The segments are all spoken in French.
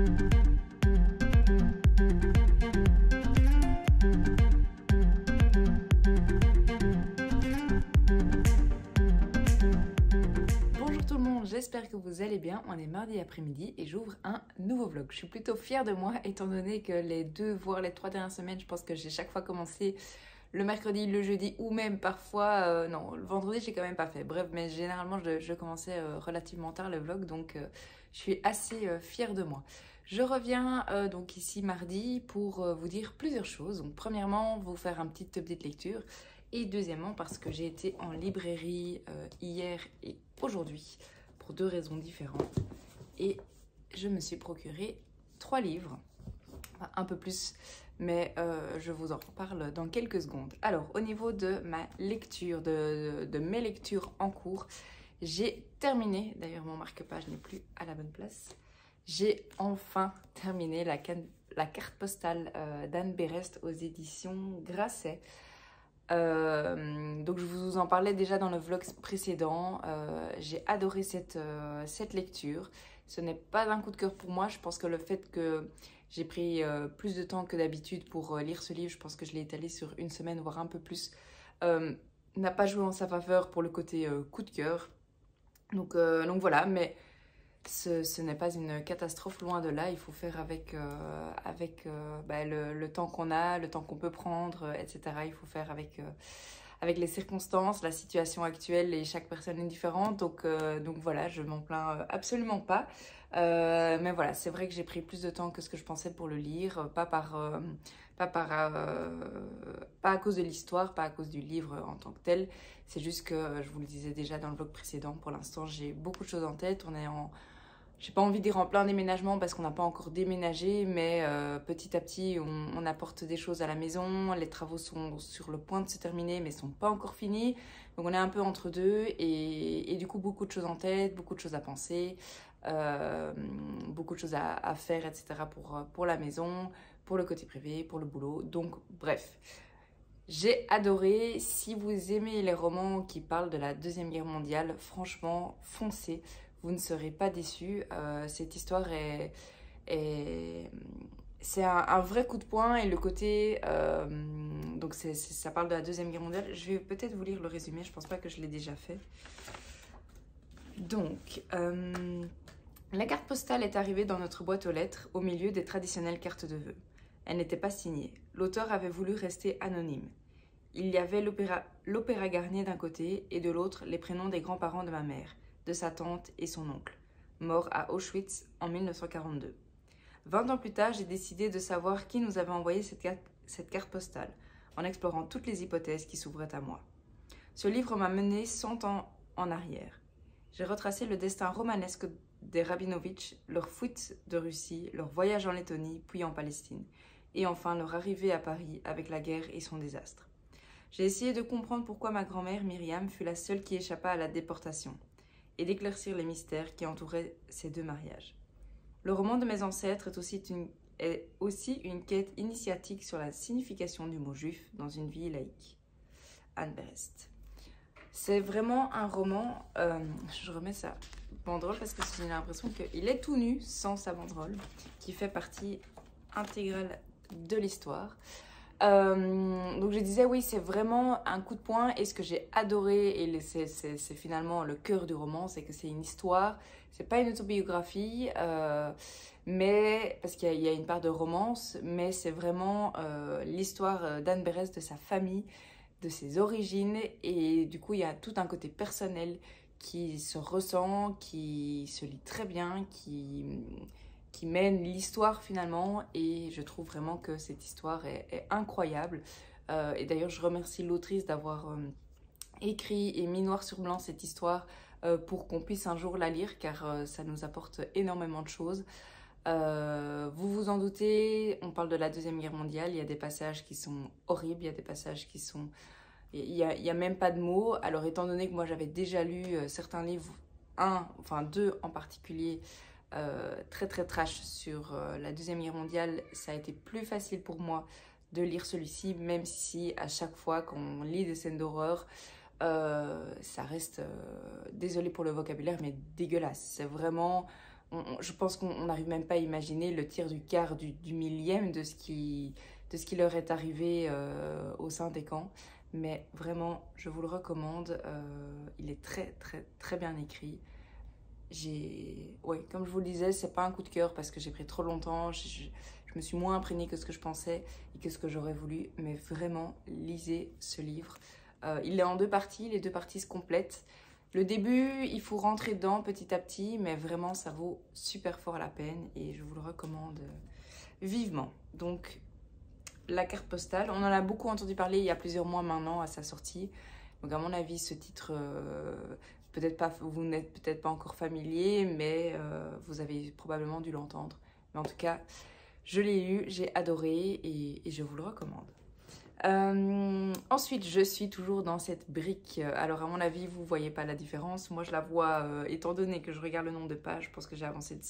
Bonjour tout le monde, j'espère que vous allez bien. On est mardi après-midi et j'ouvre un nouveau vlog. Je suis plutôt fière de moi étant donné que les 2 voire les 3 dernières semaines, je pense que j'ai chaque fois commencé le mercredi, le jeudi ou même parfois, non, le vendredi j'ai quand même pas fait. Bref, mais généralement je commençais relativement tard le vlog, donc je suis assez fière de moi. Je reviens donc ici mardi pour vous dire plusieurs choses. Donc premièrement, vous faire un petit update lecture. Et deuxièmement, parce que j'ai été en librairie hier et aujourd'hui pour 2 raisons différentes. Et je me suis procuré 3 livres, enfin, un peu plus, mais je vous en reparle dans quelques secondes. Alors, au niveau de ma lecture, de mes lectures en cours, j'ai terminé, d'ailleurs mon marque-page n'est plus à la bonne place, j'ai enfin terminé la carte postale d'Anne Berest aux éditions Grasset. Donc je vous en parlais déjà dans le vlog précédent. J'ai adoré cette lecture. Ce n'est pas un coup de cœur pour moi. Je pense que le fait que j'ai pris plus de temps que d'habitude pour lire ce livre, je pense que je l'ai étalé sur une semaine, voire un peu plus, n'a pas joué en sa faveur pour le côté coup de cœur. Donc voilà, mais ce n'est pas une catastrophe, loin de là. Il faut faire avec le temps qu'on a, le temps qu'on peut prendre, etc. Il faut faire avec les circonstances, la situation actuelle, et chaque personne est différente. Donc voilà, je m'en plains absolument pas. Mais voilà, c'est vrai que j'ai pris plus de temps que ce que je pensais pour le lire, pas à cause de l'histoire, pas à cause du livre en tant que tel. C'est juste que, je vous le disais déjà dans le vlog précédent, pour l'instant j'ai beaucoup de choses en tête. J'ai pas envie de dire en plein déménagement parce qu'on n'a pas encore déménagé, mais petit à petit on apporte des choses à la maison. Les travaux sont sur le point de se terminer mais sont pas encore finis. Donc on est un peu entre deux et du coup beaucoup de choses en tête, beaucoup de choses à penser, beaucoup de choses à faire, etc. pour la maison, pour le côté privé, pour le boulot. Donc bref. J'ai adoré. Si vous aimez les romans qui parlent de la Deuxième Guerre mondiale, franchement, foncez. Vous ne serez pas déçus. Cette histoire c'est un vrai coup de poing. Et le côté... donc ça parle de la Deuxième Guerre mondiale. Je vais peut-être vous lire le résumé. Je pense pas que je l'ai déjà fait. Donc... la carte postale est arrivée dans notre boîte aux lettres au milieu des traditionnelles cartes de vœux. Elle n'était pas signée. L'auteur avait voulu rester anonyme. Il y avait l'opéra Garnier d'un côté et de l'autre les prénoms des grands-parents de ma mère, de sa tante et son oncle, morts à Auschwitz en 1942. 20 ans plus tard, j'ai décidé de savoir qui nous avait envoyé cette carte postale, en explorant toutes les hypothèses qui s'ouvraient à moi. Ce livre m'a mené 100 ans en arrière. J'ai retracé le destin romanesque des Rabinovitch, leur fuite de Russie, leur voyage en Lettonie, puis en Palestine, et enfin leur arrivée à Paris avec la guerre et son désastre. J'ai essayé de comprendre pourquoi ma grand-mère Myriam fut la seule qui échappa à la déportation, et d'éclaircir les mystères qui entouraient ces 2 mariages. Le roman de mes ancêtres est aussi une quête initiatique sur la signification du mot juif dans une vie laïque. Anne Berest. C'est vraiment un roman, je remets sa banderole parce que j'ai l'impression qu'il est tout nu sans sa banderole, qui fait partie intégrale de l'histoire. Donc je disais oui, c'est vraiment un coup de poing, et ce que j'ai adoré, et c'est finalement le cœur du roman, c'est que c'est une histoire, c'est pas une autobiographie, mais parce qu'il y a une part de romance, mais c'est vraiment l'histoire d'Anne Berest, de sa famille, de ses origines, et du coup il y a tout un côté personnel qui se ressent, qui se lit très bien, qui mène l'histoire finalement, et je trouve vraiment que cette histoire est incroyable. Et d'ailleurs je remercie l'autrice d'avoir écrit et mis noir sur blanc cette histoire pour qu'on puisse un jour la lire, car ça nous apporte énormément de choses. Vous vous en doutez, on parle de la Deuxième Guerre mondiale, il y a des passages qui sont horribles, il y a des passages qui sont... Il y a même pas de mots. Alors étant donné que moi j'avais déjà lu certains livres, 2 en particulier, très très trash sur la Deuxième Guerre mondiale, ça a été plus facile pour moi de lire celui-ci, même si à chaque fois qu'on lit des scènes d'horreur, ça reste, désolée pour le vocabulaire, mais dégueulasse. C'est vraiment je pense qu'on n'arrive même pas à imaginer le tiers du quart du millième de ce qui leur est arrivé au sein des camps. Mais vraiment, je vous le recommande. Il est très, très, très bien écrit. Ouais, comme je vous le disais, c'est pas un coup de cœur parce que j'ai pris trop longtemps. Je me suis moins imprégnée que ce que je pensais et que ce que j'aurais voulu. Mais vraiment, lisez ce livre. Il est en 2 parties. Les 2 parties se complètent. Le début, il faut rentrer dedans petit à petit, mais vraiment, ça vaut super fort la peine et je vous le recommande vivement. Donc, la carte postale, on en a beaucoup entendu parler il y a plusieurs mois maintenant à sa sortie. Donc, à mon avis, ce titre, peut-être pas, vous n'êtes peut-être pas encore familier, mais vous avez probablement dû l'entendre. Mais en tout cas, je l'ai lu, j'ai adoré et je vous le recommande. Ensuite, je suis toujours dans cette brique. Alors, à mon avis, vous ne voyez pas la différence. Moi, je la vois, étant donné que je regarde le nombre de pages, je pense que j'ai avancé de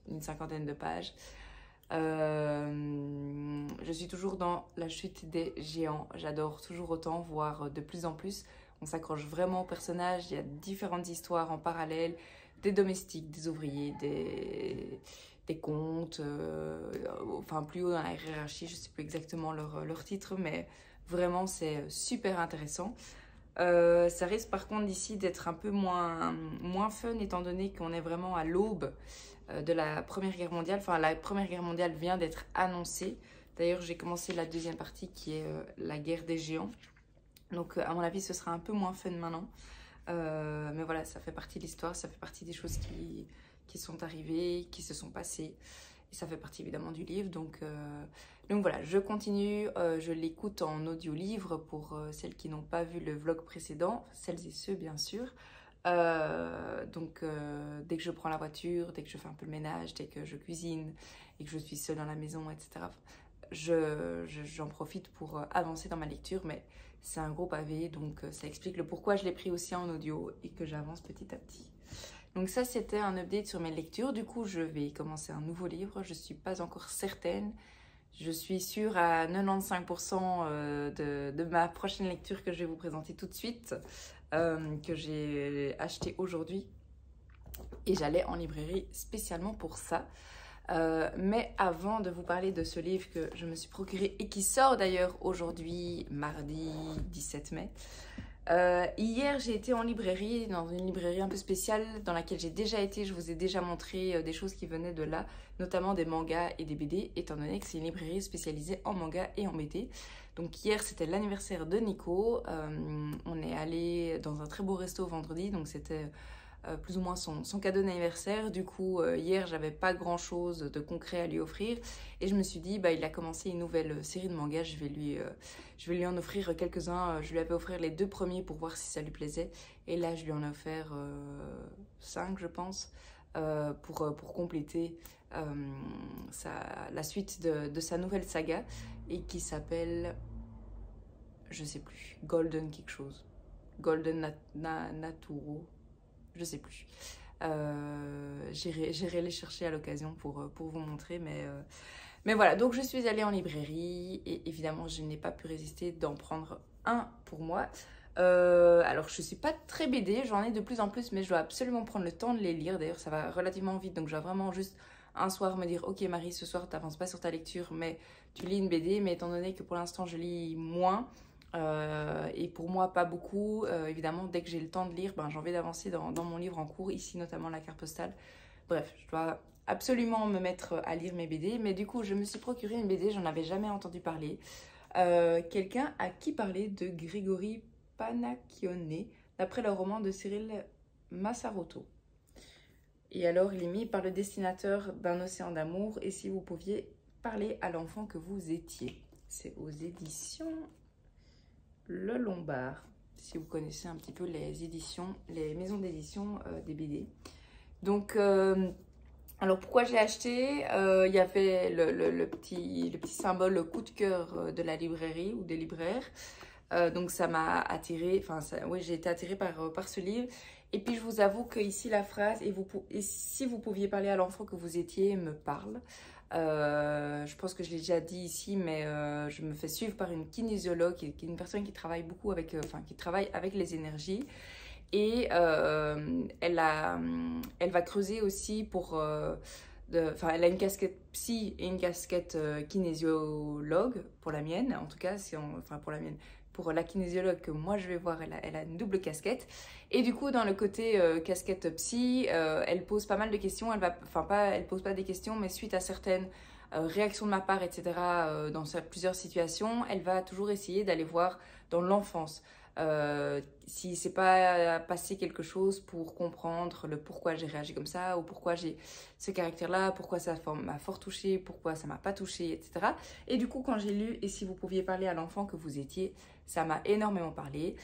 une cinquantaine de pages. Je suis toujours dans la chute des géants. J'adore toujours autant, voire de plus en plus. On s'accroche vraiment aux personnages. Il y a différentes histoires en parallèle, des domestiques, des ouvriers, des contes, enfin plus haut dans la hiérarchie, je ne sais plus exactement leur titre, mais vraiment c'est super intéressant. Ça risque par contre d'ici d'être un peu moins fun étant donné qu'on est vraiment à l'aube de la Première Guerre mondiale. Enfin, la Première Guerre mondiale vient d'être annoncée. D'ailleurs, j'ai commencé la 2e partie qui est la guerre des géants. Donc, à mon avis, ce sera un peu moins fun maintenant. Mais voilà, ça fait partie de l'histoire, ça fait partie des choses qui sont arrivées, qui se sont passées. Et ça fait partie évidemment du livre. Donc voilà, je continue, je l'écoute en audio-livre pour celles qui n'ont pas vu le vlog précédent, celles et ceux bien sûr. Donc dès que je prends la voiture, dès que je fais un peu le ménage, dès que je cuisine et que je suis seule dans la maison, etc., j'en profite pour avancer dans ma lecture, mais c'est un gros pavé, donc ça explique le pourquoi je l'ai pris aussi en audio et que j'avance petit à petit. Donc ça, c'était un update sur mes lectures. Du coup, je vais commencer un nouveau livre. Je ne suis pas encore certaine. Je suis sûre à 95% de ma prochaine lecture que je vais vous présenter tout de suite, que j'ai acheté aujourd'hui. Et j'allais en librairie spécialement pour ça. Mais avant de vous parler de ce livre que je me suis procuré et qui sort d'ailleurs aujourd'hui, mardi 17 mai, hier j'ai été en librairie, dans une librairie un peu spéciale dans laquelle j'ai déjà été. Je vous ai déjà montré des choses qui venaient de là, notamment des mangas et des BD, étant donné que c'est une librairie spécialisée en manga et en BD. Donc hier c'était l'anniversaire de Nico, on est allé dans un très beau resto vendredi, donc c'était plus ou moins son cadeau d'anniversaire. Du coup, hier, j'avais pas grand chose de concret à lui offrir et je me suis dit, bah, il a commencé une nouvelle série de mangas, je vais lui en offrir quelques-uns. Je lui avais offert les 2 premiers pour voir si ça lui plaisait et là, je lui en ai offert 5, je pense, pour compléter la suite de sa nouvelle saga et qui s'appelle, je sais plus, Golden quelque chose, Golden Naturo. Je sais plus. J'irai les chercher à l'occasion pour vous montrer. Mais voilà, donc je suis allée en librairie et évidemment, je n'ai pas pu résister d'en prendre un pour moi. Alors, je ne suis pas très BD, j'en ai de plus en plus, mais je dois absolument prendre le temps de les lire. D'ailleurs, ça va relativement vite, donc je dois vraiment juste un soir me dire « Ok Marie, ce soir, tu n'avances pas sur ta lecture, mais tu lis une BD. » Mais étant donné que pour l'instant, je lis moins, et pour moi pas beaucoup, évidemment dès que j'ai le temps de lire, j'ai envie d'avancer dans mon livre en cours, ici notamment la carte postale. Bref, je dois absolument me mettre à lire mes BD, mais du coup je me suis procuré une BD, j'en avais jamais entendu parler. Quelqu'un à qui parler de Grégory Panacchione, d'après le roman de Cyril Massaroto. Et alors il est mis par le destinateur d'un océan d'amour, et si vous pouviez parler à l'enfant que vous étiez. C'est aux éditions Le Lombard, si vous connaissez un petit peu les maisons d'édition des BD. Donc, alors pourquoi je l'ai acheté? Il y avait le petit symbole, le coup de cœur de la librairie ou des libraires. Donc ça m'a attirée, oui, j'ai été attirée par ce livre. Et puis je vous avoue que ici la phrase et si vous pouviez parler à l'enfant que vous étiez me parle. Je pense que je l'ai déjà dit ici, mais je me fais suivre par une kinésiologue, qui est une personne qui travaille beaucoup avec, qui travaille avec les énergies. Et elle va creuser aussi pour... Enfin, elle a une casquette psy et une casquette kinésiologue, pour la mienne, en tout cas, enfin pour la mienne. Pour la kinésiologue que moi je vais voir, elle a une double casquette. Et du coup, dans le côté casquette psy, elle pose pas mal de questions. Elle pose pas des questions, mais suite à certaines réactions de ma part, etc., dans plusieurs situations, elle va toujours essayer d'aller voir dans l'enfance. Si c'est pas passé quelque chose pour comprendre le pourquoi j'ai réagi comme ça, ou pourquoi j'ai ce caractère-là, pourquoi ça m'a fort touché, pourquoi ça m'a pas touché, etc. Et du coup, quand j'ai lu « Et si vous pouviez parler à l'enfant que vous étiez », ça m'a énormément parlé.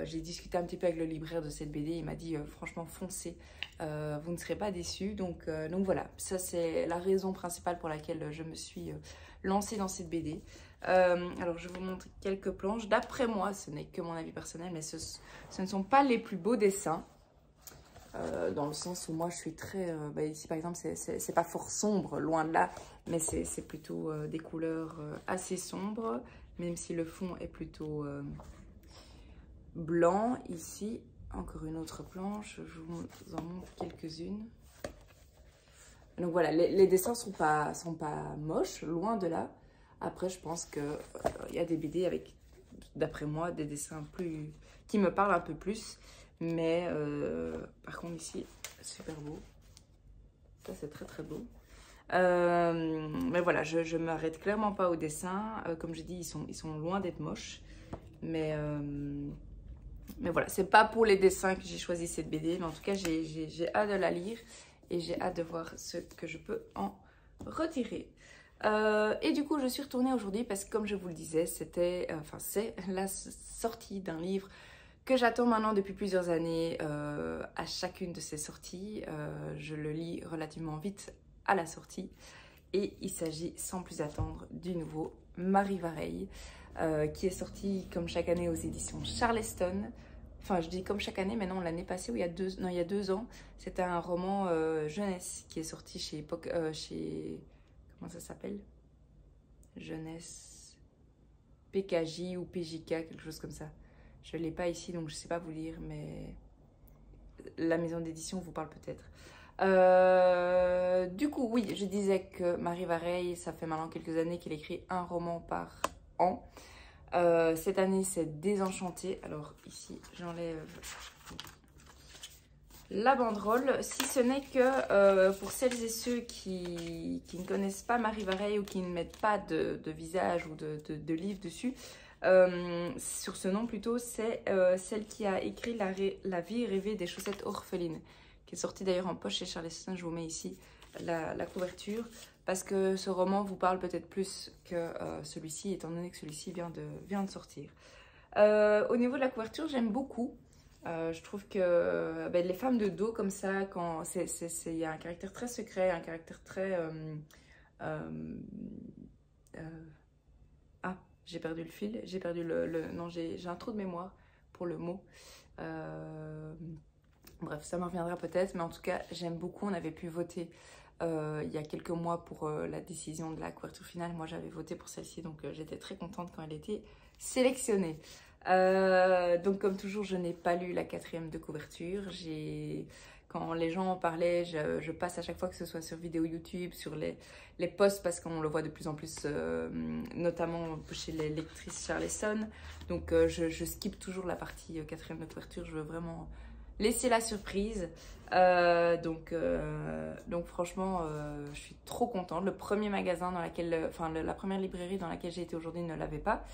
J'ai discuté un petit peu avec le libraire de cette BD, il m'a dit franchement foncez, vous ne serez pas déçus. Donc voilà, ça c'est la raison principale pour laquelle je me suis lancée dans cette BD. Alors je vais vous montre quelques planches. D'après moi, ce n'est que mon avis personnel, mais ce ne sont pas les plus beaux dessins. Dans le sens où moi je suis très... ici par exemple, c'est pas fort sombre, loin de là, mais c'est plutôt des couleurs assez sombres, même si le fond est plutôt blanc. Ici, encore une autre planche, je vous en montre quelques-unes. Donc voilà, les dessins sont pas moches, loin de là. Après, je pense qu'il y a des BD avec, d'après moi, des dessins qui me parlent un peu plus. Mais par contre, ici, super beau. Ça, c'est très très beau. Mais voilà, je ne m'arrête clairement pas aux dessins. Comme je dis, ils sont loin d'être moches. Mais voilà, c'est pas pour les dessins que j'ai choisi cette BD. Mais en tout cas, j'ai hâte de la lire. Et j'ai hâte de voir ce que je peux en retirer. Et du coup, je suis retournée aujourd'hui parce que, comme je vous le disais, c'est la sortie d'un livre que j'attends maintenant depuis plusieurs années. À chacune de ces sorties, je le lis relativement vite à la sortie. Et il s'agit, sans plus attendre, du nouveau Marie Vareille, qui est sorti comme chaque année aux éditions Charleston. Enfin, je dis comme chaque année, mais non, l'année passée, ou il y a 2 ans, c'était un roman jeunesse qui est sorti chez comment ça s'appelle? Jeunesse PKJ ou PJK, quelque chose comme ça. Je ne l'ai pas ici, donc je ne sais pas vous lire, mais la maison d'édition vous parle peut-être. Du coup, oui, je disais que Marie Vareille, ça fait maintenant quelques années qu'elle écrit un roman par an. Cette année, c'est Désenchanté. Alors ici, j'enlève la banderole. Si ce n'est que pour celles et ceux qui ne connaissent pas Marie Vareille ou qui ne mettent pas de visage ou de livre dessus, sur ce nom plutôt, c'est celle qui a écrit La vie rêvée des chaussettes orphelines, qui est sortie d'ailleurs en poche chez Charleston. Je vous mets ici la couverture, parce que ce roman vous parle peut-être plus que celui-ci, étant donné que celui-ci vient de sortir. Au niveau de la couverture, j'aime beaucoup. Je trouve que les femmes de dos comme ça, il y a un caractère très secret, un caractère très... j'ai perdu le fil, j'ai perdu non, j'ai un trou de mémoire pour le mot. Bref, ça me reviendra peut-être, mais en tout cas, j'aime beaucoup. On avait pu voter il y a quelques mois pour la décision de la couverture finale. Moi, j'avais voté pour celle-ci, donc j'étais très contente quand elle était sélectionnée. Donc, comme toujours, je n'ai pas lu la 4e de couverture. Quand les gens en parlaient, je passe à chaque fois, que ce soit sur vidéo YouTube, sur les posts, parce qu'on le voit de plus en plus, notamment chez les lectrices Charleston. Donc, je skippe toujours la partie 4e de couverture. Je veux vraiment laisser la surprise. Donc franchement, je suis trop contente. Le premier magasin dans la première librairie dans laquelle j'ai été aujourd'hui ne l'avait pas.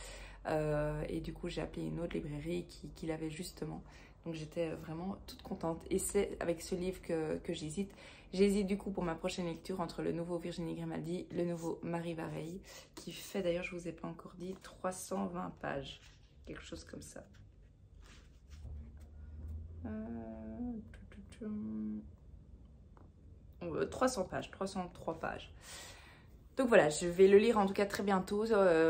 Et du coup, j'ai appelé une autre librairie qui l'avait justement. Donc j'étais vraiment toute contente. Et c'est avec ce livre que j'hésite. J'hésite du coup pour ma prochaine lecture entre le nouveau Virginie Grimaldi, le nouveau Marie Vareille, qui fait d'ailleurs, je ne vous ai pas encore dit, 320 pages. Quelque chose comme ça. 300 pages, 303 pages. Donc voilà, je vais le lire en tout cas très bientôt,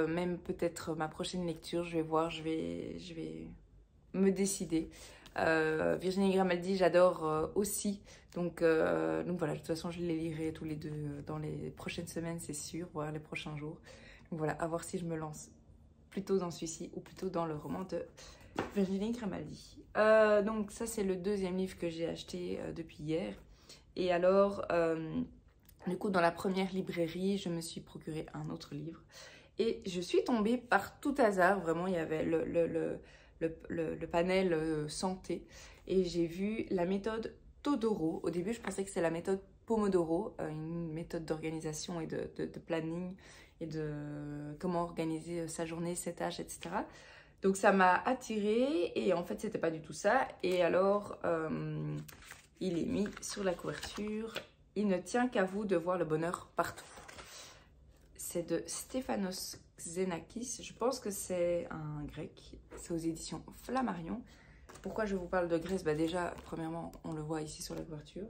même peut-être ma prochaine lecture, je vais voir, je vais me décider. Virginie Grimaldi, j'adore aussi, donc voilà, de toute façon je les lirai tous les deux dans les prochaines semaines, c'est sûr, voire les prochains jours. Donc voilà, à voir si je me lance plutôt dans celui-ci ou plutôt dans le roman de Virginie Grimaldi. Donc ça c'est le deuxième livre que j'ai acheté depuis hier. Et alors, du coup dans la première librairie, je me suis procuré un autre livre. Et je suis tombée par tout hasard, vraiment il y avait le panel santé. Et j'ai vu la méthode Todoro. Au début je pensais que c'était la méthode Pomodoro, une méthode d'organisation et de planning et de comment organiser sa journée, ses tâches, etc. Donc ça m'a attirée et en fait c'était pas du tout ça. Et alors il est mis sur la couverture. Il ne tient qu'à vous de voir le bonheur partout. C'est de Stéphanos Xenakis. Je pense que c'est un grec. C'est aux éditions Flammarion. Pourquoi je vous parle de Grèce? Bah déjà, premièrement, on le voit ici sur la couverture.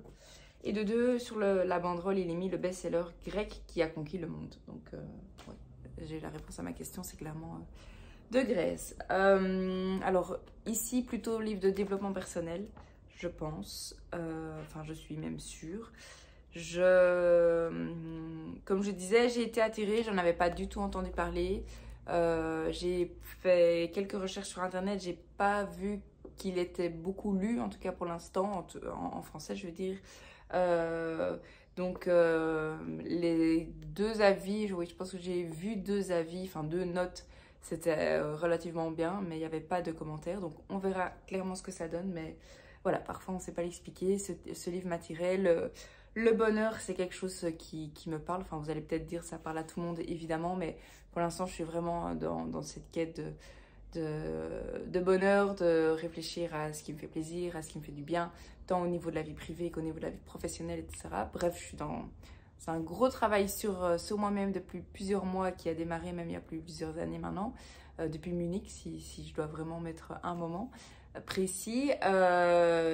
Et de deux, sur la banderole, il est mis le best-seller grec qui a conquis le monde. Donc, ouais, j'ai la réponse à ma question, c'est clairement de Grèce. Alors, ici, plutôt livre de développement personnel, je pense. Enfin, je suis même sûre. Comme je disais, j'ai été attirée, j'en avais pas du tout entendu parler. J'ai fait quelques recherches sur internet, j'ai pas vu qu'il était beaucoup lu, en tout cas pour l'instant, en français je veux dire. Donc les deux avis, oui, je pense que j'ai vu deux avis, enfin deux notes, c'était relativement bien, mais il n'y avait pas de commentaires, donc on verra clairement ce que ça donne, mais voilà, parfois on ne sait pas l'expliquer. Ce livre m'attirait. Le bonheur, c'est quelque chose qui me parle. Enfin, vous allez peut-être dire ça parle à tout le monde, évidemment, mais pour l'instant, je suis vraiment dans cette quête de bonheur, de réfléchir à ce qui me fait plaisir, à ce qui me fait du bien, tant au niveau de la vie privée qu'au niveau de la vie professionnelle, etc. Bref, c'est un gros travail sur moi-même depuis plusieurs mois qui a démarré même il y a plusieurs années maintenant, depuis Munich, si je dois vraiment mettre un moment précis.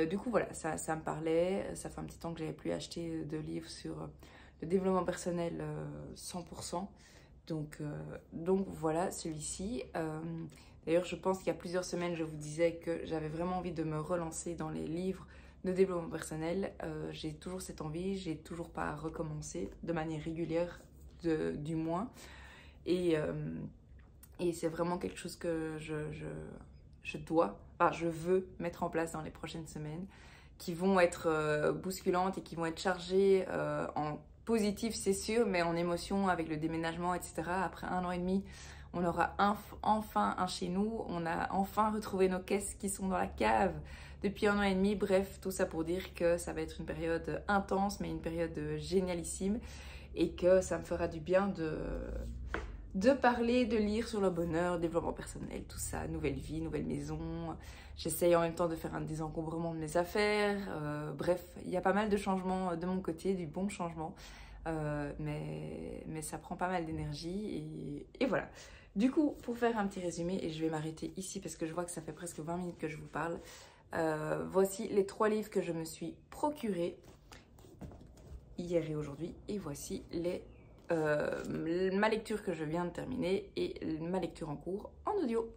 Du coup, voilà, ça me parlait. Ça fait un petit temps que j'avais plus acheté de livres sur le développement personnel 100%. Donc voilà, celui-ci. D'ailleurs, je pense qu'il y a plusieurs semaines, je vous disais que j'avais vraiment envie de me relancer dans les livres de développement personnel. J'ai toujours cette envie, j'ai toujours pas recommencé de manière régulière, du moins. Et c'est vraiment quelque chose que je veux mettre en place dans les prochaines semaines, qui vont être bousculantes et qui vont être chargées en positif, c'est sûr, mais en émotion avec le déménagement, etc. Après 1 an et demi, on aura enfin un chez nous, on a enfin retrouvé nos caisses qui sont dans la cave depuis 1 an et demi. Bref, tout ça pour dire que ça va être une période intense, mais une période génialissime, et que ça me fera du bien de parler, de lire sur le bonheur, développement personnel, tout ça, nouvelle vie, nouvelle maison. J'essaye en même temps de faire un désencombrement de mes affaires. Bref, il y a pas mal de changements de mon côté, du bon changement. Mais ça prend pas mal d'énergie et voilà. Du coup, pour faire un petit résumé, et je vais m'arrêter ici parce que je vois que ça fait presque 20 minutes que je vous parle. Voici les 3 livres que je me suis procurés hier et aujourd'hui. Et voici ma lecture que je viens de terminer et ma lecture en cours en audio.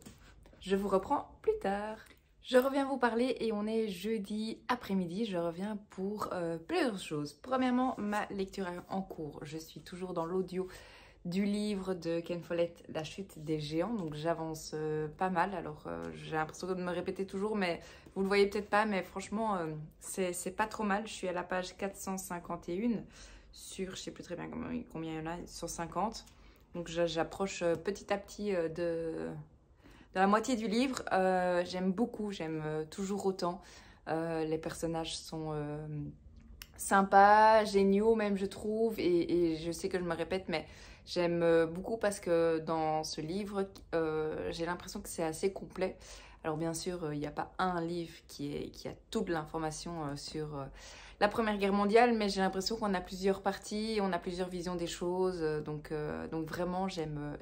Je vous reprends plus tard. Je reviens vous parler et on est jeudi après-midi. Je reviens pour plusieurs choses. Premièrement, ma lecture en cours. Je suis toujours dans l'audio du livre de Ken Follett, La chute des géants. Donc j'avance pas mal. Alors j'ai l'impression de me répéter toujours, mais vous le voyez peut-être pas. Mais franchement, c'est pas trop mal. Je suis à la page 451 sur, je sais plus très bien combien il y en a, 150. Donc j'approche petit à petit de la moitié du livre. J'aime beaucoup, j'aime toujours autant. Les personnages sont sympas, géniaux même je trouve, et je sais que je me répète, mais j'aime beaucoup parce que dans ce livre, j'ai l'impression que c'est assez complet. Alors bien sûr, il n'y a pas un livre qui a toute l'information sur la Première Guerre mondiale, mais j'ai l'impression qu'on a plusieurs parties, on a plusieurs visions des choses, donc vraiment j'aime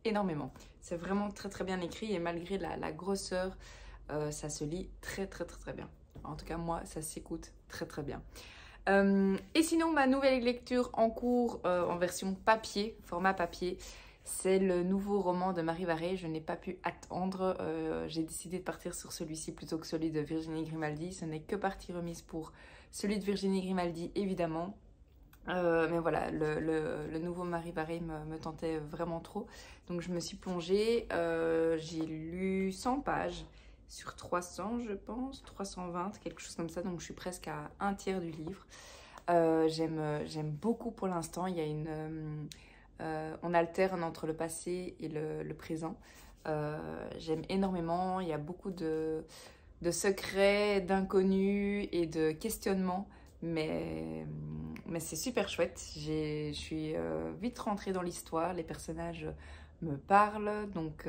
énormément. C'est vraiment très très bien écrit et malgré la grosseur, ça se lit très bien. En tout cas moi, ça s'écoute très très bien. Et sinon, ma nouvelle lecture en cours en version papier, format papier, c'est le nouveau roman de Marie Varey. Je n'ai pas pu attendre. J'ai décidé de partir sur celui-ci plutôt que celui de Virginie Grimaldi. Ce n'est que partie remise pour celui de Virginie Grimaldi, évidemment. Mais voilà, le nouveau Marie Varey me tentait vraiment trop. Donc je me suis plongée. J'ai lu 100 pages. sur 300, je pense, 320, quelque chose comme ça, donc je suis presque à un tiers du livre. J'aime beaucoup pour l'instant, il y a on alterne entre le passé et le présent. J'aime énormément, il y a beaucoup de secrets, d'inconnus et de questionnements, mais c'est super chouette. Je suis vite rentrée dans l'histoire, les personnages me parlent, donc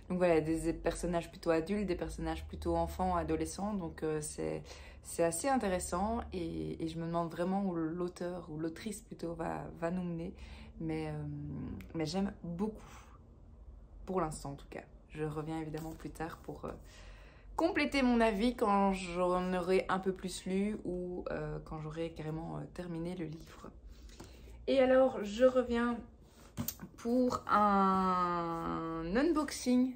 voilà, des personnages plutôt adultes, des personnages plutôt enfants, adolescents, donc c'est assez intéressant et je me demande vraiment où l'auteur ou l'autrice plutôt va nous mener, mais j'aime beaucoup, pour l'instant en tout cas. Je reviens évidemment plus tard pour compléter mon avis quand j'en aurai un peu plus lu ou quand j'aurai carrément terminé le livre. Et alors, je reviens pour un unboxing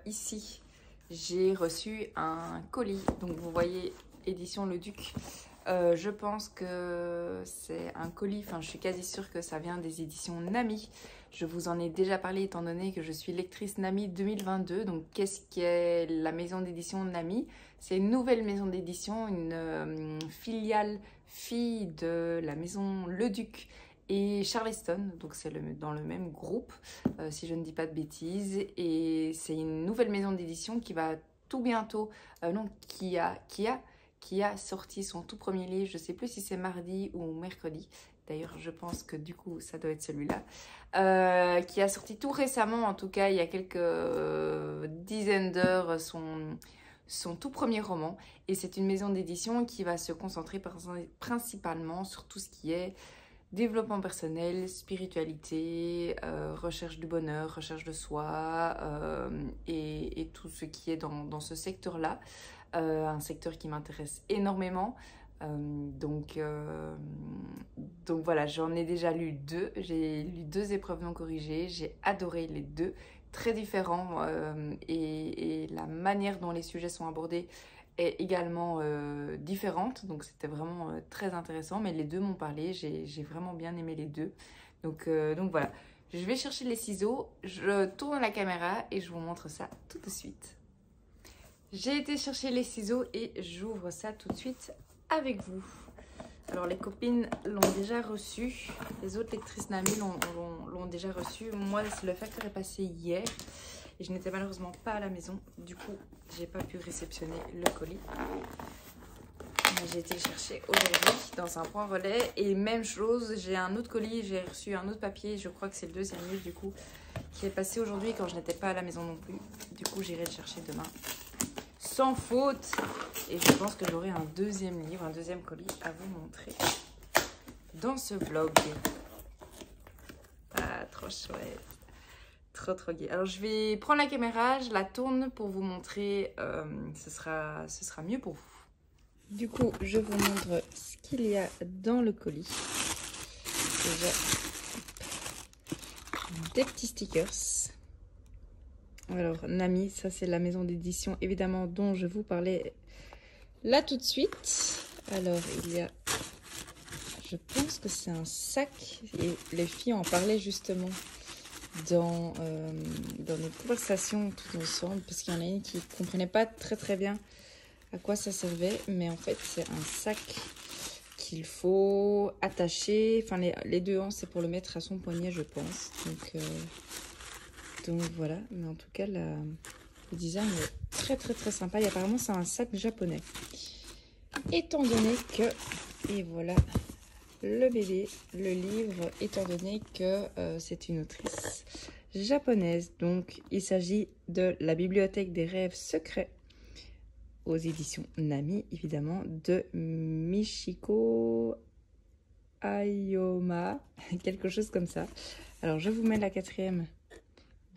ici. J'ai reçu un colis, donc vous voyez, édition Le Duc. Je pense que c'est un colis, enfin je suis quasi sûre que ça vient des éditions Nami. Je vous en ai déjà parlé étant donné que je suis lectrice Nami 2022. Donc qu'est-ce qu'est la maison d'édition Nami? C'est une nouvelle maison d'édition, une filiale fille de la maison Le Duc et Charleston. Donc c'est dans le même groupe, si je ne dis pas de bêtises. Et c'est une nouvelle maison d'édition qui va tout bientôt, qui a sorti son tout premier livre, je ne sais plus si c'est mardi ou mercredi, d'ailleurs je pense que du coup ça doit être celui-là, qui a sorti tout récemment, en tout cas il y a quelques dizaines d'heures, son tout premier roman. Et c'est une maison d'édition qui va se concentrer principalement sur tout ce qui est développement personnel, spiritualité, recherche du bonheur, recherche de soi et tout ce qui est dans ce secteur-là. Un secteur qui m'intéresse énormément. Donc voilà, j'en ai déjà lu 2. J'ai lu 2 épreuves non corrigées. J'ai adoré les 2, très différents. Et la manière dont les sujets sont abordés est également différente. Donc c'était vraiment très intéressant. Mais les 2 m'ont parlé. J'ai vraiment bien aimé les 2. Donc voilà, je vais chercher les ciseaux. Je tourne la caméra et je vous montre ça tout de suite. J'ai été chercher les ciseaux et j'ouvre ça tout de suite avec vous. Alors les copines l'ont déjà reçu, les autres lectrices Nami l'ont déjà reçu. Moi le facteur est passé hier et je n'étais malheureusement pas à la maison. Du coup j'ai pas pu réceptionner le colis. J'ai été le chercher aujourd'hui dans un point relais et même chose, j'ai un autre colis, j'ai reçu un autre papier, je crois que c'est le 2e livre du coup, qui est passé aujourd'hui quand je n'étais pas à la maison non plus. Du coup j'irai le chercher demain sans faute. Et je pense que j'aurai un 2e livre, un 2e colis à vous montrer dans ce vlog. Ah, trop chouette. Trop gai. Alors je vais prendre la caméra, je la tourne pour vous montrer. Ce sera mieux pour vous. Du coup, je vous montre ce qu'il y a dans le colis. Déjà, des petits stickers. Alors, Nami, ça c'est la maison d'édition évidemment dont je vous parlais là tout de suite. Alors, il y a, je pense que c'est un sac et les filles en parlaient justement dans nos conversations tout ensemble parce qu'il y en a une qui ne comprenait pas très bien à quoi ça servait. Mais en fait, c'est un sac qu'il faut attacher. Enfin, les 2 ans, c'est pour le mettre à son poignet, je pense. Donc voilà, mais en tout cas, le design est très sympa. Et apparemment, c'est un sac japonais. Étant donné que, et voilà le bébé, le livre, étant donné que c'est une autrice japonaise. Donc, il s'agit de La bibliothèque des rêves secrets, aux éditions Nami, évidemment, de Michiko Ayoma, quelque chose comme ça. Alors, je vous mets la 4e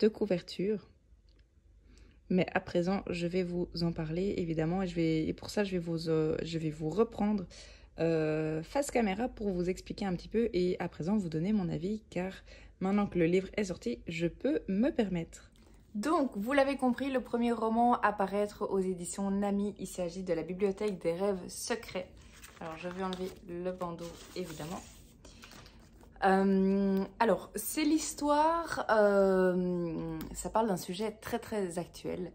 de couverture, mais à présent je vais vous en parler évidemment et pour ça je vais vous reprendre face caméra pour vous expliquer un petit peu et à présent vous donner mon avis, car maintenant que le livre est sorti je peux me permettre. Donc vous l'avez compris, le premier roman à paraître aux éditions Nami, il s'agit de La bibliothèque des rêves secrets. Alors je vais enlever le bandeau évidemment. Alors, c'est l'histoire, ça parle d'un sujet très actuel.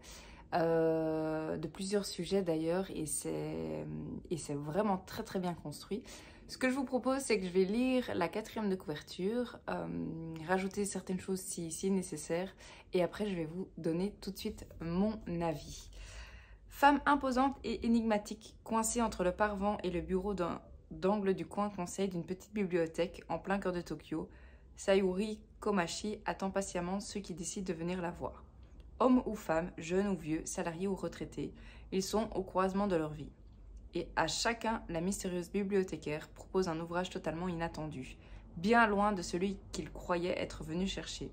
de plusieurs sujets d'ailleurs, et c'est vraiment très très bien construit. Ce que je vous propose, c'est que je vais lire la 4e de couverture, rajouter certaines choses si nécessaire, et après je vais vous donner tout de suite mon avis. Femme imposante et énigmatique, coincée entre le paravent et le bureau d'angle du coin conseil d'une petite bibliothèque en plein cœur de Tokyo, Sayuri Komachi attend patiemment ceux qui décident de venir la voir. Hommes ou femmes, jeunes ou vieux, salariés ou retraités, ils sont au croisement de leur vie. Et à chacun, la mystérieuse bibliothécaire propose un ouvrage totalement inattendu, bien loin de celui qu'il croyait être venu chercher.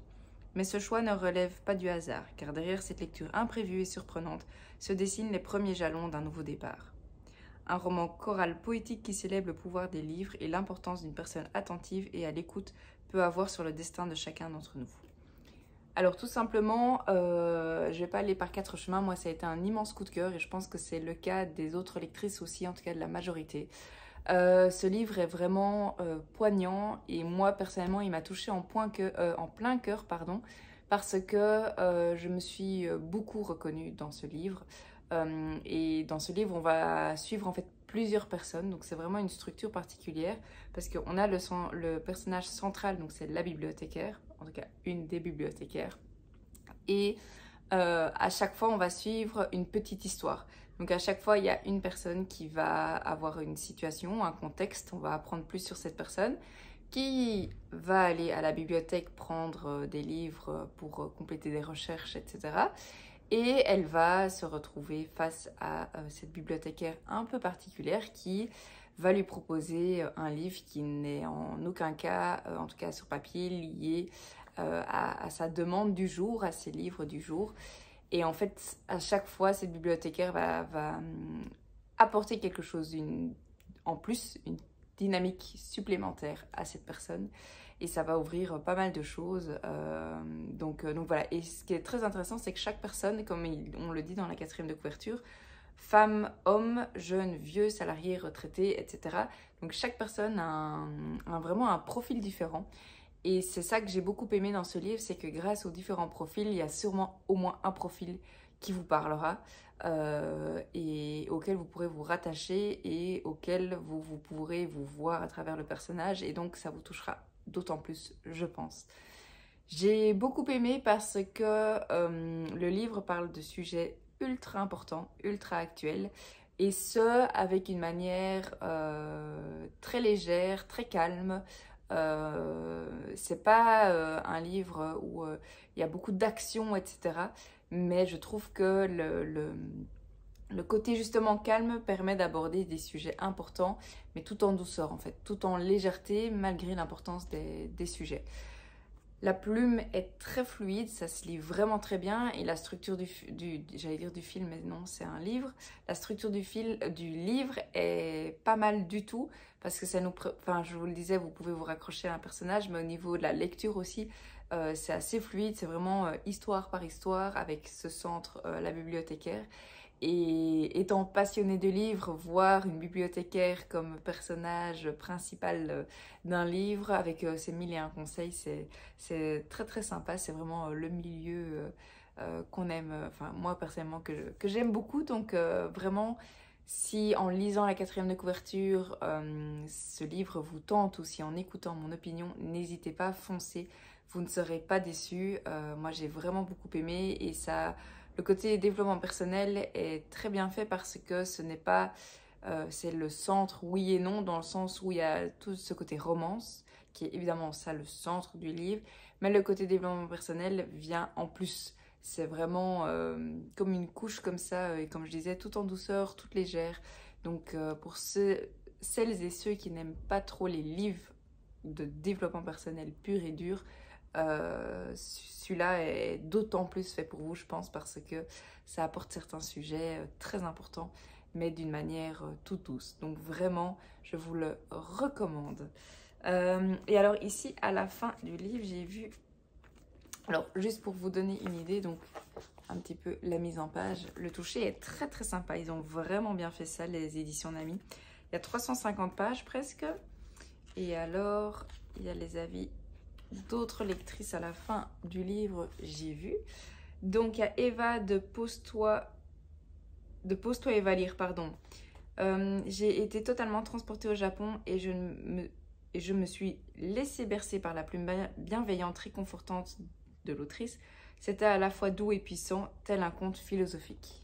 Mais ce choix ne relève pas du hasard, car derrière cette lecture imprévue et surprenante se dessinent les premiers jalons d'un nouveau départ. Un roman choral poétique qui célèbre le pouvoir des livres et l'importance d'une personne attentive et à l'écoute peut avoir sur le destin de chacun d'entre nous. Alors tout simplement, je ne vais pas aller par 4 chemins, moi ça a été un immense coup de cœur et je pense que c'est le cas des autres lectrices aussi, en tout cas de la majorité. Ce livre est vraiment poignant et moi personnellement il m'a touchée en plein cœur, parce que je me suis beaucoup reconnue dans ce livre. Et dans ce livre on va suivre en fait plusieurs personnes, donc c'est vraiment une structure particulière parce qu'on a le personnage central, donc c'est la bibliothécaire, en tout cas une des bibliothécaires, et à chaque fois on va suivre une petite histoire. Donc à chaque fois il y a une personne qui va avoir une situation, un contexte, on va apprendre plus sur cette personne qui va aller à la bibliothèque prendre des livres pour compléter des recherches, etc. Et elle va se retrouver face à cette bibliothécaire un peu particulière qui va lui proposer un livre qui n'est en aucun cas, en tout cas sur papier, lié à sa demande du jour, à ses livres du jour. Et en fait, à chaque fois, cette bibliothécaire va apporter quelque chose en plus, une dynamique supplémentaire à cette personne. Et ça va ouvrir pas mal de choses. Donc voilà. Et ce qui est très intéressant, c'est que chaque personne, comme on le dit dans la 4e de couverture, femme, homme, jeune, vieux, salarié, retraité, etc. Donc chaque personne a vraiment un profil différent. Et c'est ça que j'ai beaucoup aimé dans ce livre, c'est que grâce aux différents profils, il y a sûrement au moins un profil qui vous parlera et auquel vous pourrez vous rattacher et auquel vous pourrez vous voir à travers le personnage. Et donc ça vous touchera d'autant plus, je pense. J'ai beaucoup aimé parce que le livre parle de sujets ultra importants, ultra actuels, et ce, avec une manière très légère, très calme. C'est pas un livre où il y a beaucoup d'action, etc. Mais je trouve que le côté justement calme permet d'aborder des sujets importants, mais tout en douceur en fait, tout en légèreté malgré l'importance des sujets. La plume est très fluide, ça se lit vraiment très bien et la structure j'allais dire du film, mais non, c'est un livre. La structure du livre est pas mal du tout parce que ça nous, enfin, je vous le disais, vous pouvez vous raccrocher à un personnage, mais au niveau de la lecture aussi, c'est assez fluide, c'est vraiment histoire par histoire avec ce centre, la bibliothécaire. Et étant passionnée de livres, voir une bibliothécaire comme personnage principal d'un livre avec ses 1001 conseils, c'est très très sympa. C'est vraiment le milieu qu'on aime, enfin moi personnellement que j'aime beaucoup. Donc vraiment, si en lisant la 4e de couverture, ce livre vous tente ou si en écoutant mon opinion, n'hésitez pas, foncez, vous ne serez pas déçus. Moi j'ai vraiment beaucoup aimé et ça... Le côté développement personnel est très bien fait parce que ce n'est pas... c'est le centre, oui et non, dans le sens où il y a tout ce côté romance, qui est évidemment ça le centre du livre, mais le côté développement personnel vient en plus. C'est vraiment comme une couche comme ça, et comme je disais, tout en douceur, toute légère. Donc pour celles et ceux qui n'aiment pas trop les livres de développement personnel pur et dur, celui-là est d'autant plus fait pour vous, je pense, parce que ça apporte certains sujets très importants, mais d'une manière tout douce. Donc vraiment, je vous le recommande. Et alors ici, à la fin du livre, j'ai vu... Alors, juste pour vous donner une idée, donc un petit peu la mise en page. Le toucher est très très sympa. Ils ont vraiment bien fait ça, les éditions Nami. Il y a 350 pages presque. Et alors, il y a les avis d'autres lectrices à la fin du livre, j'ai vu. Donc, il y a Eva de Pose-toi et va lire, pardon. J'ai été totalement transportée au Japon et je me suis laissée bercer par la plume bienveillante, réconfortante de l'autrice. C'était à la fois doux et puissant, tel un conte philosophique.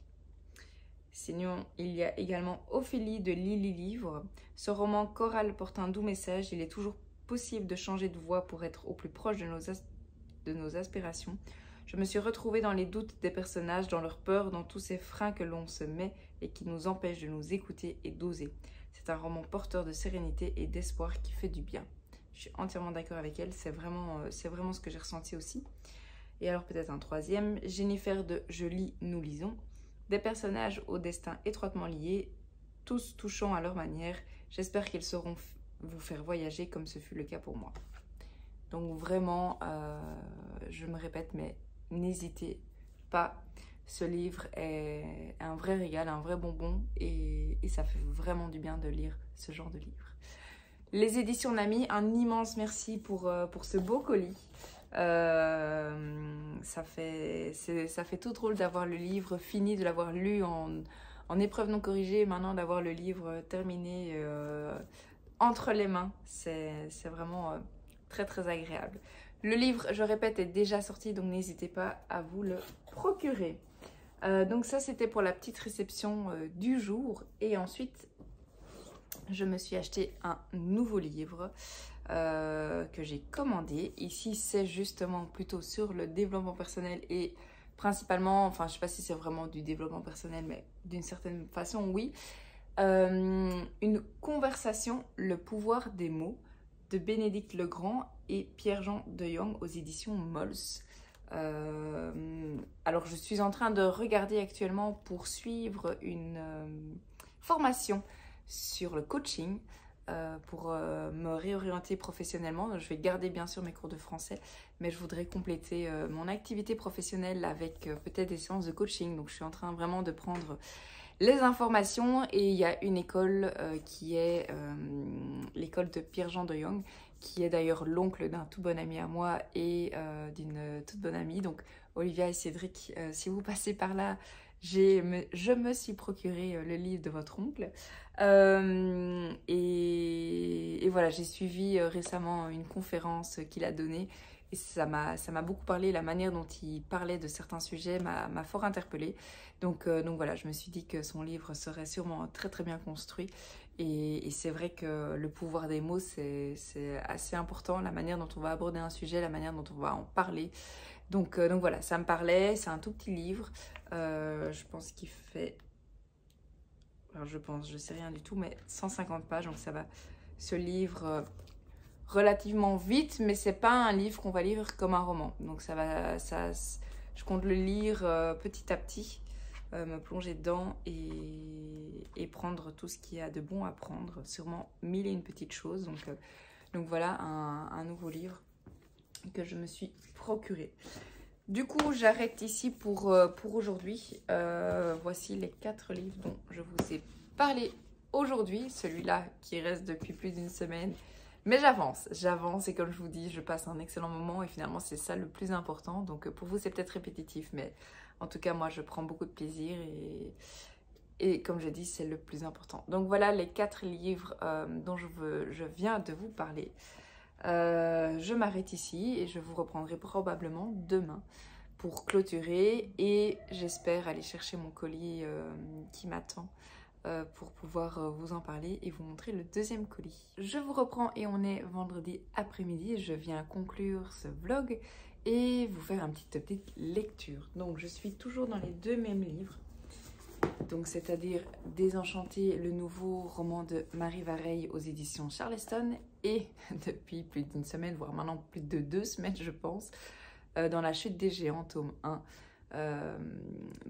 Sinon, il y a également Ophélie de Lily Livre. Ce roman choral porte un doux message. Il est toujours possible de changer de voie pour être au plus proche de nos aspirations. Je me suis retrouvée dans les doutes des personnages, dans leur peur, dans tous ces freins que l'on se met et qui nous empêchent de nous écouter et d'oser. C'est un roman porteur de sérénité et d'espoir qui fait du bien. Je suis entièrement d'accord avec elle, c'est vraiment ce que j'ai ressenti aussi. Et alors peut-être un troisième, Jennifer de Je lis, nous lisons. Des personnages au destin étroitement liés, tous touchants à leur manière. J'espère qu'ils sauront vous faire voyager comme ce fut le cas pour moi. Donc vraiment, je me répète, mais n'hésitez pas. Ce livre est un vrai régal, un vrai bonbon et ça fait vraiment du bien de lire ce genre de livre. Les éditions Nami, un immense merci pour ce beau colis. Ça fait tout drôle d'avoir le livre fini, de l'avoir lu en épreuve non corrigée, et maintenant d'avoir le livre terminé entre les mains. C'est vraiment très très agréable. Le livre, je répète, est déjà sorti, donc n'hésitez pas à vous le procurer. Donc ça, c'était pour la petite réception du jour. Et ensuite, je me suis acheté un nouveau livre que j'ai commandé. Ici, c'est justement plutôt sur le développement personnel et principalement, enfin, je ne sais pas si c'est vraiment du développement personnel, mais d'une certaine façon, oui. Une conversation, le pouvoir des mots, de Bénédicte Legrand et Pierre-Jean de Jong aux éditions Mols. Alors je suis en train de regarder actuellement pour suivre une formation sur le coaching pour me réorienter professionnellement. Donc, je vais garder bien sûr mes cours de français, mais je voudrais compléter mon activité professionnelle avec peut-être des séances de coaching. Donc je suis en train vraiment de prendre les informations et il y a une école qui est l'école de Pierre-Jean de Jong, qui est d'ailleurs l'oncle d'un tout bon ami à moi et d'une toute bonne amie. Donc Olivia et Cédric, si vous passez par là, je me suis procuré le livre de votre oncle. Et voilà, j'ai suivi récemment une conférence qu'il a donnée. Et ça m'a beaucoup parlé, la manière dont il parlait de certains sujets m'a fort interpellée. Donc voilà, je me suis dit que son livre serait sûrement très très bien construit. Et c'est vrai que le pouvoir des mots, c'est assez important, la manière dont on va aborder un sujet, la manière dont on va en parler. Donc voilà, ça me parlait, c'est un tout petit livre. Je pense qu'il fait... Alors je sais rien du tout, mais 150 pages, donc ça va se livre relativement vite, mais c'est pas un livre qu'on va lire comme un roman. Donc je compte le lire petit à petit, me plonger dedans et prendre tout ce qu'il y a de bon à prendre, sûrement mille et une petites choses. Donc voilà un nouveau livre que je me suis procuré. Du coup, j'arrête ici pour aujourd'hui. Voici les 4 livres dont je vous ai parlé aujourd'hui. Celui-là qui reste depuis plus d'une semaine. Mais j'avance et comme je vous dis, je passe un excellent moment et finalement c'est ça le plus important. Donc pour vous c'est peut-être répétitif, mais en tout cas moi je prends beaucoup de plaisir et comme je dis c'est le plus important. Donc voilà les 4 livres dont je viens de vous parler. Je m'arrête ici et je vous reprendrai probablement demain pour clôturer et j'espère aller chercher mon colis qui m'attend pour pouvoir vous en parler et vous montrer le deuxième colis. Je vous reprends et on est vendredi après-midi et je viens conclure ce vlog et vous faire une petite lecture. Donc je suis toujours dans les 2 mêmes livres, donc c'est-à-dire Désenchanté, le nouveau roman de Marie Vareille aux éditions Charleston et depuis plus d'une semaine, voire maintenant plus de 2 semaines je pense, dans La Chute des Géants, tome 1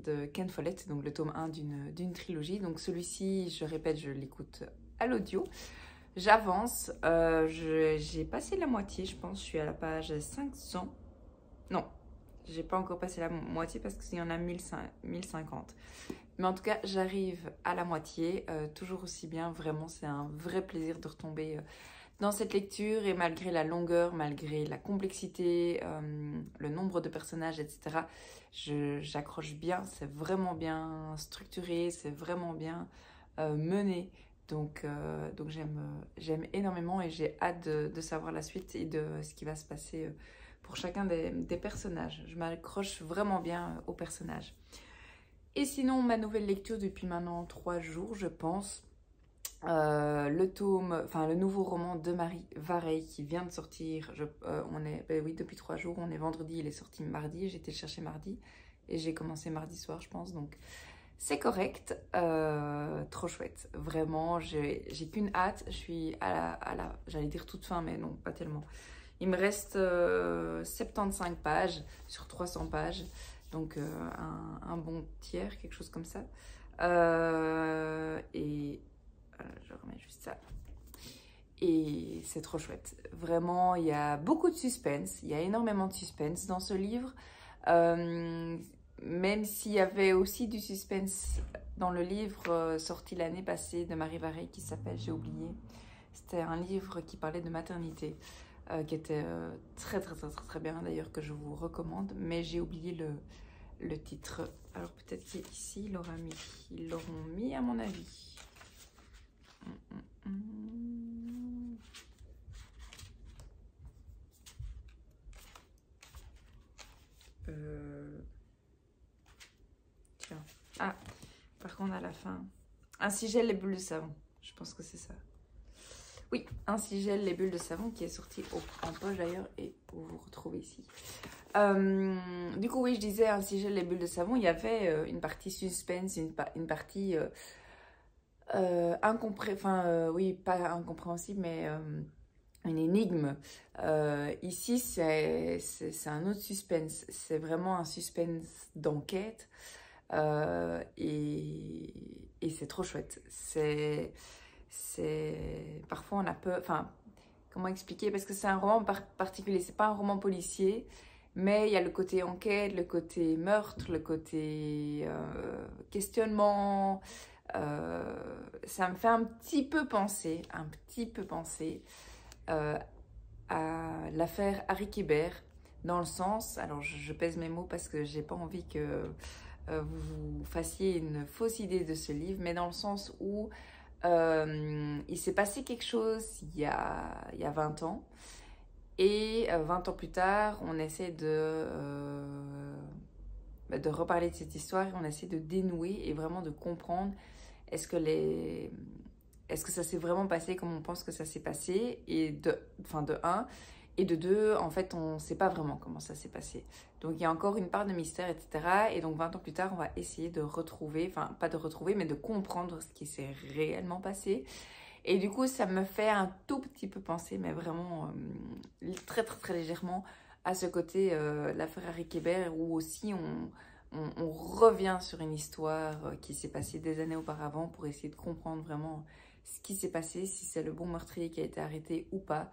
de Ken Follett, donc le tome 1 d'une trilogie. Donc celui-ci, je répète, je l'écoute à l'audio. J'avance, j'ai passé la moitié, je pense, je suis à la page 500. Non, j'ai pas encore passé la moitié parce qu'il y en a 1050. Mais en tout cas, j'arrive à la moitié, toujours aussi bien, vraiment, c'est un vrai plaisir de retomber dans cette lecture, et malgré la longueur, malgré la complexité, le nombre de personnages, etc., j'accroche bien, c'est vraiment bien structuré, c'est vraiment bien mené. Donc j'aime énormément et j'ai hâte de savoir la suite et de ce qui va se passer pour chacun des personnages. Je m'accroche vraiment bien aux personnages. Et sinon, ma nouvelle lecture depuis maintenant 3 jours, je pense, le nouveau roman de Marie Vareille qui vient de sortir. Oui, depuis 3 jours, on est vendredi, il est sorti mardi, j'ai été le chercher mardi et j'ai commencé mardi soir, je pense, donc c'est correct, trop chouette, vraiment, j'ai qu'une hâte, je suis j'allais dire toute fin, mais non, pas tellement. Il me reste 75 pages sur 300 pages, donc un bon tiers, quelque chose comme ça. Je remets juste ça. Et c'est trop chouette. Vraiment, il y a beaucoup de suspense. Il y a énormément de suspense dans ce livre. Même s'il y avait aussi du suspense dans le livre sorti l'année passée de Marie Vareille qui s'appelle, j'ai oublié. C'était un livre qui parlait de maternité, qui était très bien d'ailleurs, que je vous recommande. Mais j'ai oublié le titre. Alors peut-être qu'ici, ils l'auront mis à mon avis. Tiens. Ah, par contre à la fin. Ainsi gèle les bulles de savon. Je pense que c'est ça. Oui, Ainsi gèle les bulles de savon qui est sorti en poche d'ailleurs et vous retrouvez ici. Du coup, oui, je disais Ainsi gèle les bulles de savon. Il y avait une partie suspense, une partie oui, pas incompréhensible, mais une énigme. Ici, c'est un autre suspense. C'est vraiment un suspense d'enquête. Et c'est trop chouette. Parfois, on a peur... Enfin, comment expliquer? Parce que c'est un roman particulier. C'est pas un roman policier. Mais il y a le côté enquête, le côté meurtre, le côté questionnement. Ça me fait un petit peu penser à l'affaire Harry Kébert, dans le sens, alors je pèse mes mots parce que j'ai pas envie que vous fassiez une fausse idée de ce livre, mais dans le sens où il s'est passé quelque chose il y a 20 ans, et 20 ans plus tard, on essaie de reparler de cette histoire et on essaie de dénouer et vraiment de comprendre est-ce que ça s'est vraiment passé comme on pense que ça s'est passé, et de un, et de deux, en fait, on ne sait pas vraiment comment ça s'est passé. Donc, il y a encore une part de mystère, etc. Et donc, 20 ans plus tard, on va essayer de retrouver, enfin, pas de retrouver, mais de comprendre ce qui s'est réellement passé. Et du coup, ça me fait un tout petit peu penser, mais vraiment très légèrement, à ce côté, l'affaire Harry Kébert, où aussi on revient sur une histoire qui s'est passée des années auparavant pour essayer de comprendre vraiment ce qui s'est passé, si c'est le bon meurtrier qui a été arrêté ou pas.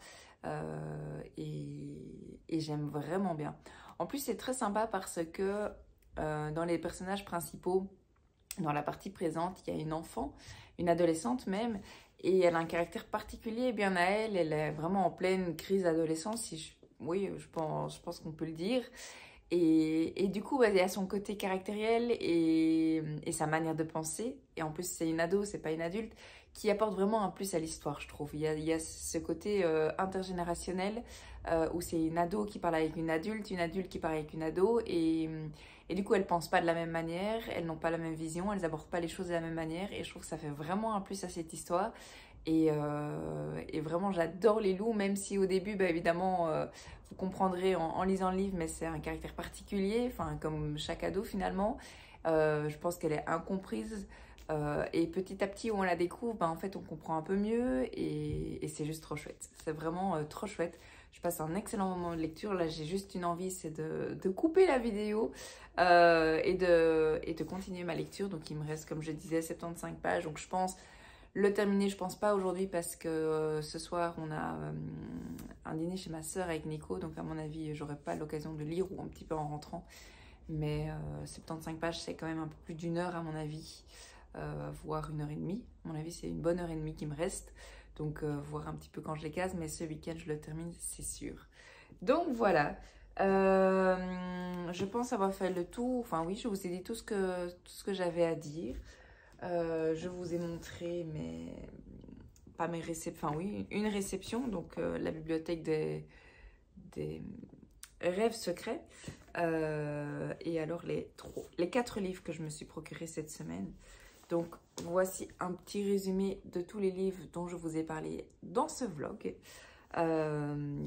Et j'aime vraiment bien. En plus, c'est très sympa parce que dans les personnages principaux, dans la partie présente, il y a une enfant, une adolescente même, et elle a un caractère particulier bien à elle. Elle est vraiment en pleine crise d'adolescence, oui, je pense qu'on peut le dire. Et du coup, il y a son côté caractériel et sa manière de penser. Et en plus, c'est une ado, c'est pas une adulte, qui apporte vraiment un plus à l'histoire, je trouve. Il y a ce côté intergénérationnel où c'est une ado qui parle avec une adulte qui parle avec une ado. Et du coup, elles pensent pas de la même manière, elles n'ont pas la même vision, elles abordent pas les choses de la même manière. Et je trouve que ça fait vraiment un plus à cette histoire. Et vraiment, j'adore les loups, même si au début, bah, évidemment, vous comprendrez en lisant le livre, mais c'est un caractère particulier, enfin, comme chaque ado finalement. Je pense qu'elle est incomprise. Et petit à petit, où on la découvre, bah, en fait, on comprend un peu mieux et c'est juste trop chouette. C'est vraiment trop chouette. Je passe un excellent moment de lecture. Là, j'ai juste une envie, c'est de couper la vidéo et de continuer ma lecture. Donc, il me reste, comme je disais, 75 pages. Donc, je pense le terminer, je pense pas aujourd'hui parce que ce soir, on a un dîner chez ma soeur avec Nico. Donc, à mon avis, j'aurai pas l'occasion de le lire ou un petit peu en rentrant. Mais 75 pages, c'est quand même un peu plus d'1 heure à mon avis. Voire 1h30. À mon avis, c'est une bonne heure et demie qui me reste. Donc, voir un petit peu quand je les case, mais ce week-end, je le termine, c'est sûr. Donc, voilà. Je pense avoir fait le tour. Enfin, oui, je vous ai dit tout ce que j'avais à dire. Je vous ai montré pas mes réceptions. Enfin, oui, une réception. Donc, la bibliothèque des rêves secrets. Et alors, les 4 livres que je me suis procurés cette semaine. Donc, voici un petit résumé de tous les livres dont je vous ai parlé dans ce vlog.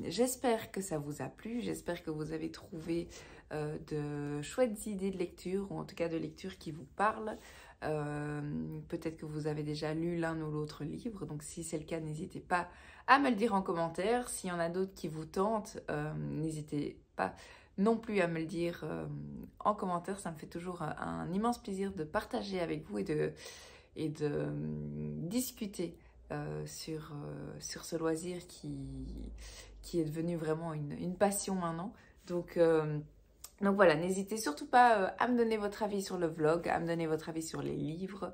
J'espère que ça vous a plu, j'espère que vous avez trouvé de chouettes idées de lecture, ou en tout cas de lecture qui vous parlent. Peut-être que vous avez déjà lu l'un ou l'autre livre, donc si c'est le cas, n'hésitez pas à me le dire en commentaire. S'il y en a d'autres qui vous tentent, n'hésitez pas non plus à me le dire en commentaire. Ça me fait toujours un immense plaisir de partager avec vous et de discuter sur ce loisir qui est devenu vraiment une passion maintenant. Donc voilà, n'hésitez surtout pas à me donner votre avis sur le vlog, à me donner votre avis sur les livres.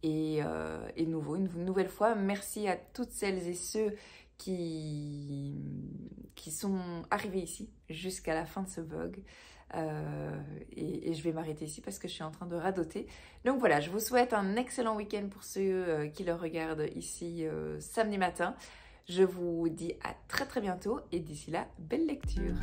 Et une nouvelle fois, merci à toutes celles et ceux qui sont arrivés ici jusqu'à la fin de ce vlog. Et je vais m'arrêter ici parce que je suis en train de radoter. Donc voilà, je vous souhaite un excellent week-end pour ceux qui le regardent ici samedi matin. Je vous dis à très bientôt et d'ici là, belle lecture!